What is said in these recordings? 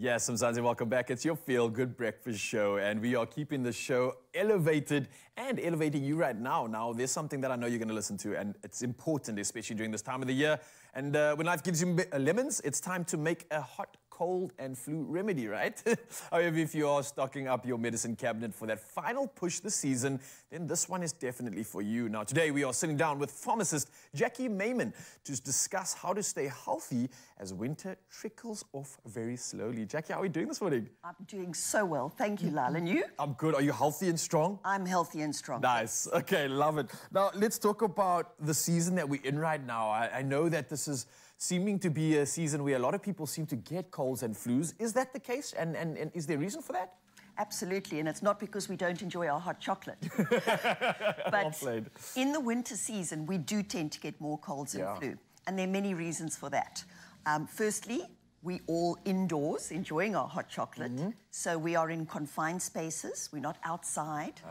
Yes, Mzansi, welcome back. It's your Feel Good Breakfast Show, and we are keeping the show elevated and elevating you right now. Now, there's something that I know you're going to listen to, and it's important, especially during this time of the year. And when life gives you lemons, it's time to make a hot, cold, and flu remedy, right? However, if you are stocking up your medicine cabinet for that final push this season, then this one is definitely for you. Now, today we are sitting down with pharmacist Jackie Mayman to discuss how to stay healthy as winter trickles off very slowly. Jackie, how are you doing this morning? I'm doing so well. Thank you, Lal. And you? I'm good. Are you healthy and strong? I'm healthy and strong. Nice. Okay, love it. Now, let's talk about the season that we're in right now. I know that this is seeming to be a season where a lot of people seem to get colds and flus. Is that the case? And is there a reason for that? Absolutely, and it's not because we don't enjoy our hot chocolate. But in the winter season, we do tend to get more colds and flu. And there are many reasons for that. Firstly, we all indoors enjoying our hot chocolate. So we are in confined spaces. We're not outside.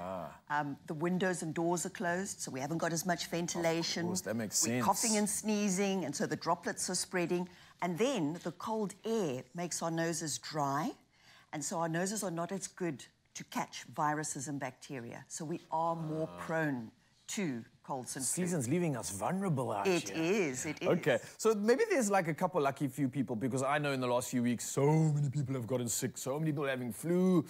The windows and doors are closed, so we haven't got as much ventilation. Of course, that makes sense. We're coughing and sneezing, and so the droplets are spreading. And then the cold air makes our noses dry, and so our noses are not as good to catch viruses and bacteria. So we are more prone to colds and flu. Season's leaving us vulnerable out here. It is. Okay, so maybe there's like a couple lucky few people, because I know in the last few weeks, so many people have gotten sick, so many people are having flu.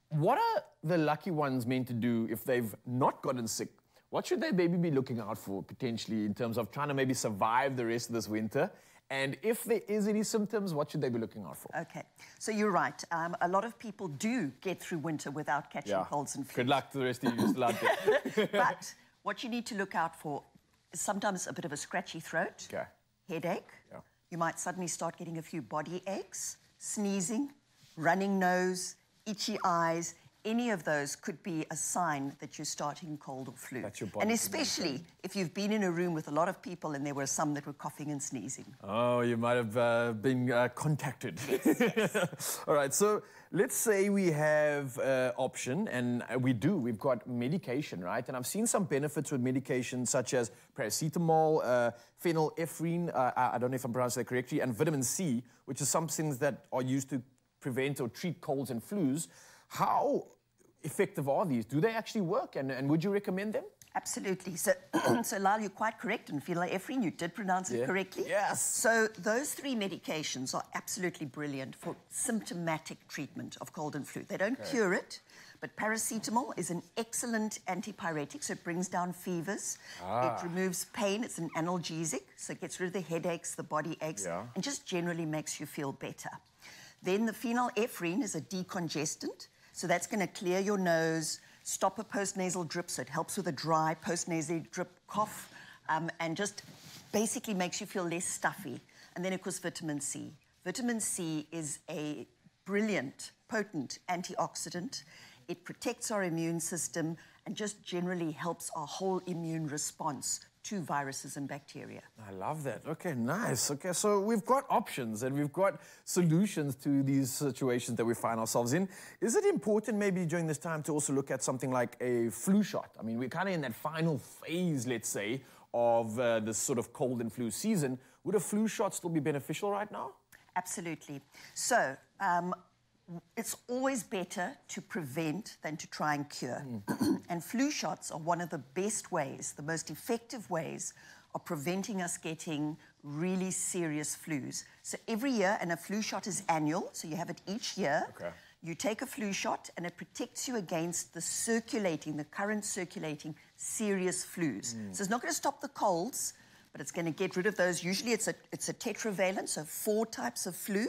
What are the lucky ones meant to do if they've not gotten sick? What should they maybe be looking out for, potentially, in terms of trying to maybe survive the rest of this winter? And if there is any symptoms, what should they be looking out for? Okay, so you're right. A lot of people do get through winter without catching colds and flu. Good luck to the rest of you still out there. But what you need to look out for is sometimes a bit of a scratchy throat, headache. You might suddenly start getting a few body aches, sneezing, running nose, itchy eyes. Any of those could be a sign that you're starting cold or flu. That's your body. And especially if you've been in a room with a lot of people and there were some that were coughing and sneezing. Oh, you might have been contacted. Yes. All right, so let's say we have option, and we've got medication, right? And I've seen some benefits with medication such as paracetamol, phenylephrine, I don't know if I'm pronouncing that correctly, and vitamin C, which is some things that are used to prevent or treat colds and flus. How effective are these? Do they actually work, and would you recommend them? Absolutely. So, Lal, you're quite correct. And phenylephrine, you did pronounce it correctly. Yes. So those three medications are absolutely brilliant for symptomatic treatment of cold and flu. They don't cure it, but paracetamol is an excellent antipyretic, so it brings down fevers. It removes pain. It's an analgesic, so it gets rid of the headaches, the body aches, and just generally makes you feel better. Then the phenylephrine is a decongestant, so that's going to clear your nose, stop a postnasal drip, so it helps with a dry postnasal drip cough, and just basically makes you feel less stuffy. And then, of course, vitamin C. Vitamin C is a brilliant, potent antioxidant. It protects our immune system and just generally helps our whole immune response to viruses and bacteria. I love that. Okay, nice. Okay, so we've got options and we've got solutions to these situations that we find ourselves in. Is it important maybe during this time to also look at something like a flu shot? I mean, we're kind of in that final phase, let's say, of this sort of cold and flu season. Would a flu shot still be beneficial right now? Absolutely. So, it's always better to prevent than to try and cure. And flu shots are one of the best ways, the most effective ways of preventing us getting really serious flus. So every year, and a flu shot is annual, so you have it each year. You take a flu shot and it protects you against the current circulating serious flus. So it's not going to stop the colds, but it's going to get rid of those. Usually it's a tetravalent, so 4 types of flu,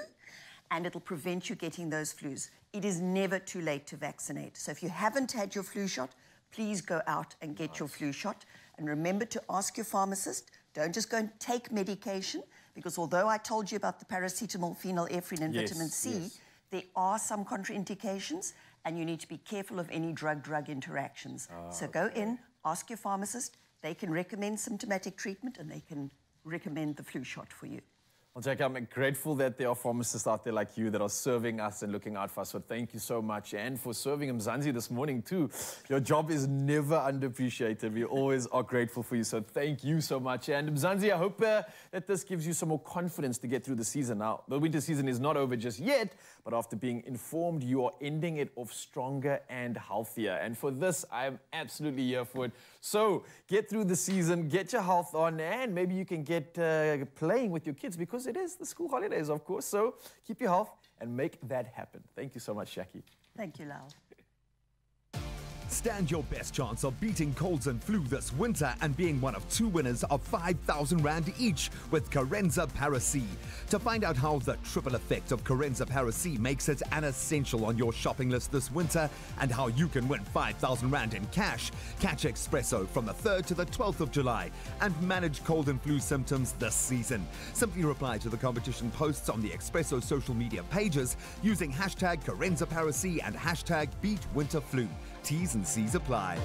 and it'll prevent you getting those flus. It is never too late to vaccinate. So if you haven't had your flu shot, please go out and get your flu shot. And remember to ask your pharmacist. Don't just go and take medication, because although I told you about the paracetamol, phenylephrine, and vitamin C, there are some contraindications, and you need to be careful of any drug-drug interactions. So go in, ask your pharmacist. They can recommend symptomatic treatment, and they can recommend the flu shot for you. Well, Jack, I'm grateful that there are pharmacists out there like you that are serving us and looking out for us. So thank you so much. And for serving Mzansi this morning too. Your job is never underappreciated. We always are grateful for you. So thank you so much. And Mzansi, I hope that this gives you some more confidence to get through the season. Now, the winter season is not over just yet, but after being informed, you are ending it off stronger and healthier. And for this, I'm absolutely here for it. So get through the season, get your health on, and maybe you can get playing with your kids because it is the school holidays, of course. So keep your health and make that happen. Thank you so much, Jackie. Thank you, Lal. Stand your best chance of beating colds and flu this winter and being one of 2 winners of 5,000 Rand each with CORENZA Para-C. To find out how the triple effect of CORENZA Para-C makes it an essential on your shopping list this winter and how you can win 5,000 Rand in cash, catch Expresso from the 3rd to the 12th of July and manage cold and flu symptoms this season. Simply reply to the competition posts on the Expresso social media pages using hashtag CORENZA Para-C and hashtag BeatWinterFlu. T's and C's apply.